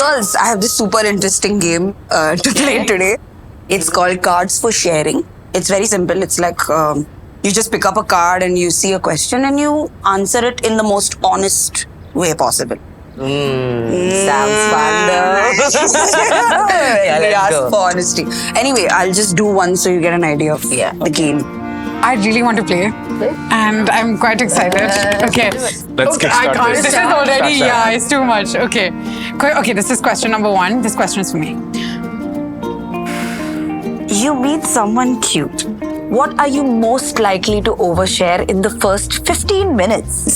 girls, I have this super interesting game to play today. It's called Cards for Sharing. It's very simple. It's like you just pick up a card and you see a question and you answer it in the most honest way possible. Sounds fun though. Yeah, we ask for honesty. Anyway, I'll just do one so you get an idea of the game. I really want to play, and I'm quite excited. Okay. Let's get started. I can't. This is already, it's too much. Okay. Okay, this is question number 1. This question is for me. You meet someone cute. What are you most likely to overshare in the first 15 minutes?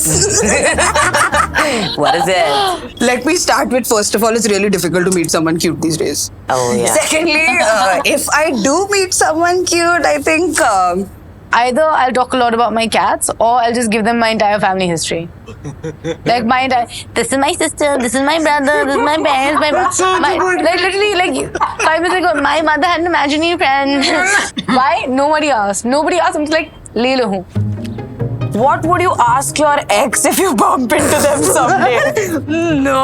What is it? Let me start with, first of all, it's really difficult to meet someone cute these days. Oh, yeah. Secondly, if I do meet someone cute, I think... Either I'll talk a lot about my cats or I'll just give them my entire family history. Like my entire, this is my sister, this is my brother, this is my parents, like literally, like 5 minutes ago, my mother had an imaginary friend. Why? Nobody asked. Nobody asked. I'm just like, le lo hu. What would you ask your ex if you bump into them someday? No,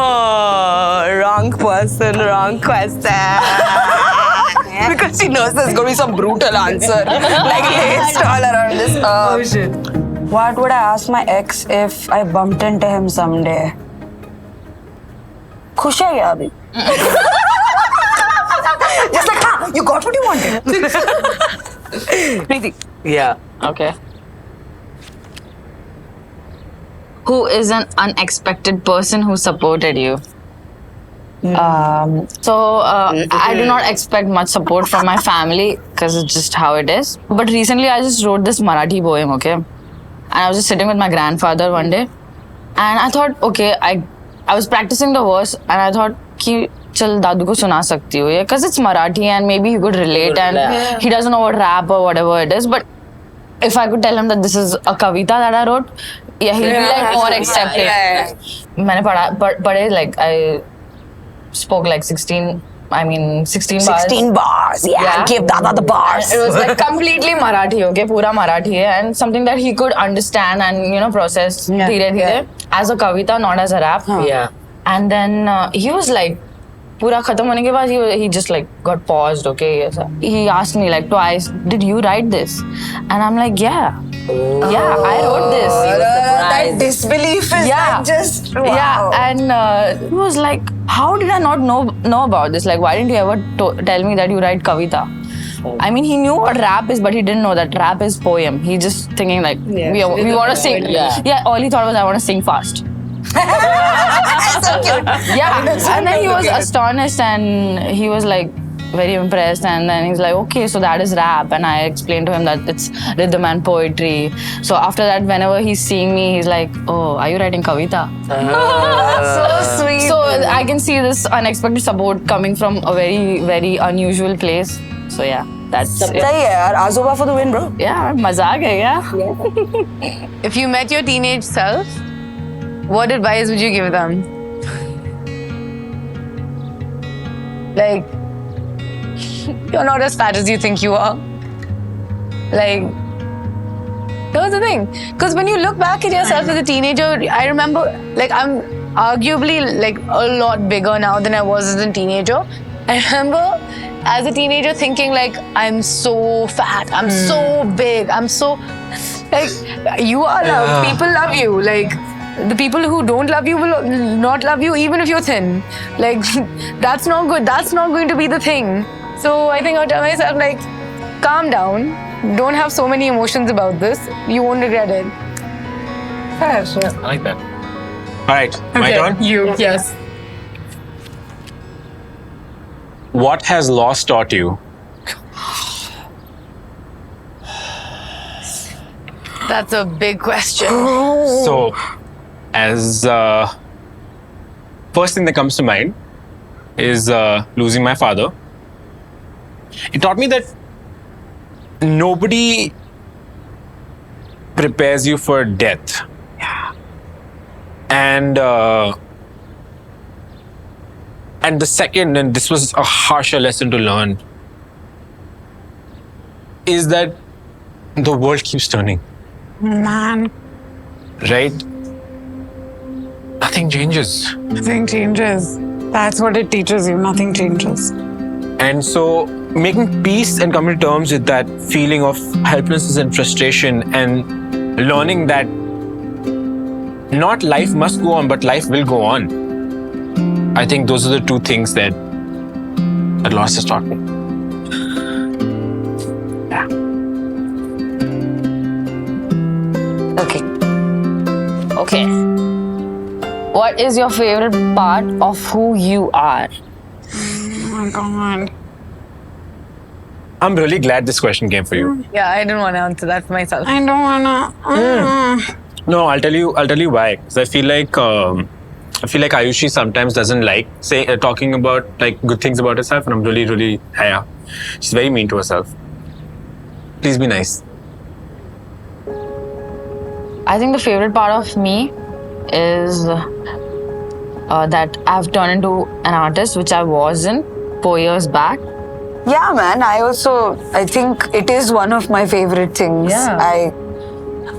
wrong person, wrong question. Because she knows there's going to be some brutal answer. Like laced all around this. Oh shit. What would I ask my ex if I bumped into him someday? Khush hai kya abhi? Just like, you got what you wanted. Preeti. Yeah. Okay. Who is an unexpected person who supported you? I do not expect much support from my family because it's just how it is. But recently I just wrote this Marathi poem, okay? And I was just sitting with my grandfather one day. And I thought, okay, I was practicing the verse and I thought, ki chal dadu ko suna sakti hu ye, because it's Marathi and maybe he could relate and he doesn't know what rap or whatever it is. But if I could tell him that this is a kavita that I wrote, he'll be like more accepting. मैंने पढ़े like I spoke like 16 bars. 16 bars, give Dada the bars. It was like completely Marathi, okay, pura Marathi hai, and something that he could understand and process dhire as a kavita, not as a rap. Yeah. And then he was like, pura khatam hone ke baad he just like got paused, okay. He asked me like twice, did you write this? And I'm like, yeah. Yeah, I wrote this. That disbelief is like just wow. Yeah, and he was like, how did I not know about this? Like, why didn't you ever tell me that you write kavita? I mean, he knew what rap is, but he didn't know that rap is poem. He just thinking like, we want to sing. Yeah, all he thought was, I want to sing fast. So cute. Yeah, and then he was astonished and he was like, very impressed, and then he's like, okay, so that is rap. And I explained to him that it's rhythm and poetry. So after that, whenever he's seeing me, he's like, oh, are you writing kavita? So sweet. So I can see this unexpected support coming from a very, very unusual place. So yeah, that's it. Sahi hai yaar, Azoba for the win, bro. Yeah, maza aa gaya. If you met your teenage self, what advice would you give them? Like, you're not as fat as you think you are. Like, that's the thing. Because when you look back at yourself as a teenager, I remember, like, I'm arguably like a lot bigger now than I was as a teenager. I remember as a teenager thinking like, I'm so fat, I'm so big, I'm so, like, you are loved, people love you. Like, the people who don't love you will not love you even if you're thin. Like, that's not good. That's not going to be the thing. So I think I'll tell myself, like, calm down. Don't have so many emotions about this. You won't regret it. I like that. All right, my turn. You, yes. What has loss taught you? That's a big question. So, as first thing that comes to mind is losing my father. It taught me that nobody prepares you for death. And the second, and this was a harsher lesson to learn, is that the world keeps turning. Man, Right? Nothing changes. nothing changes. That's what it teaches you. Nothing changes. And so making peace and coming to terms with that feeling of helplessness and frustration, and learning that not life must go on, but life will go on. I think those are the two things that loss has taught me. Okay. Okay. What is your favorite part of who you are? Oh my God. I'm really glad this question came for you. Yeah, I didn't want to answer that for myself. I don't wanna. No, I'll tell you why. Because I feel like Ayushi sometimes doesn't like talking about like good things about herself, and I'm really yeah. She's very mean to herself. Please be nice. I think the favorite part of me is that I've turned into an artist, which I wasn't 4 years back. Yeah, man. I think it is one of my favorite things. Yeah.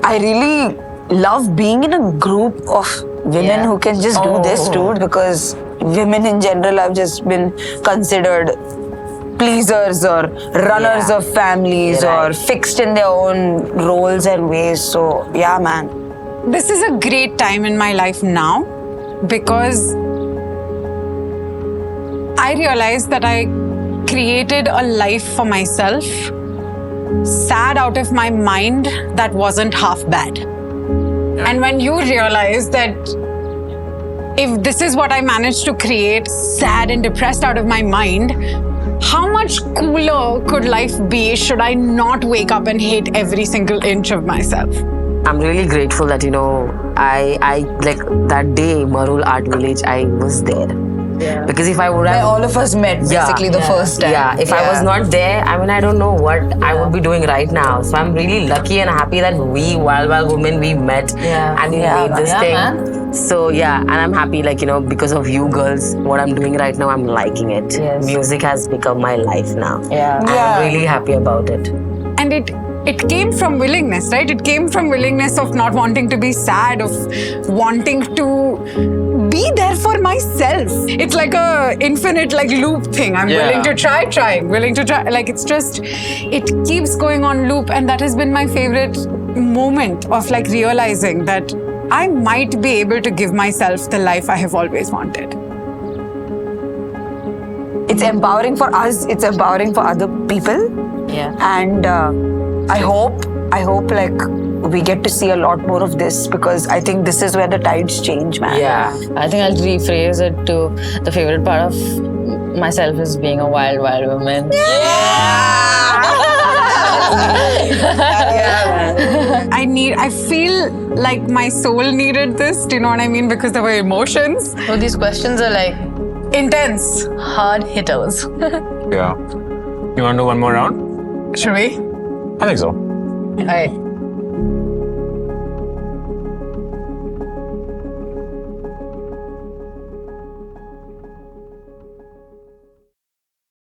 I really love being in a group of women who can just do this too, because women in general have just been considered pleasers or runners of families or fixed in their own roles and ways. So, yeah, man. This is a great time in my life now because I realized that I created a life for myself, sad out of my mind, that wasn't half bad. And when you realize that if this is what I managed to create, sad and depressed out of my mind, how much cooler could life be should I not wake up and hate every single inch of myself? I'm really grateful that, I like that day, Marul Art Village, I was there. Yeah. Because if I would Where have... all of us met basically the first time. Yeah, if I was not there, I don't know what I would be doing right now. So I'm really lucky and happy that we, Wild Women, we met and we made this thing. Man. So yeah, and I'm happy, because of you girls, what I'm doing right now, I'm liking it. Yes. Music has become my life now. Yeah. And I'm really happy about it. And it came from willingness, right? It came from willingness of not wanting to be sad, of wanting to be there for myself. It's like a infinite loop thing. I'm willing to try, willing to try. It keeps going on loop, and that has been my favorite moment of realizing that I might be able to give myself the life I have always wanted. It's empowering for us. It's empowering for other people. Yeah. And I hope we get to see a lot more of this, because I think this is where the tides change, man. Yeah. I think I'll rephrase it to the favorite part of myself is being a wild woman. I feel like my soul needed this, do you know what I mean? Because there were emotions. Oh, these questions are Intense. hard hitters. Yeah. You want to do one more round? Should we? I think so. All right.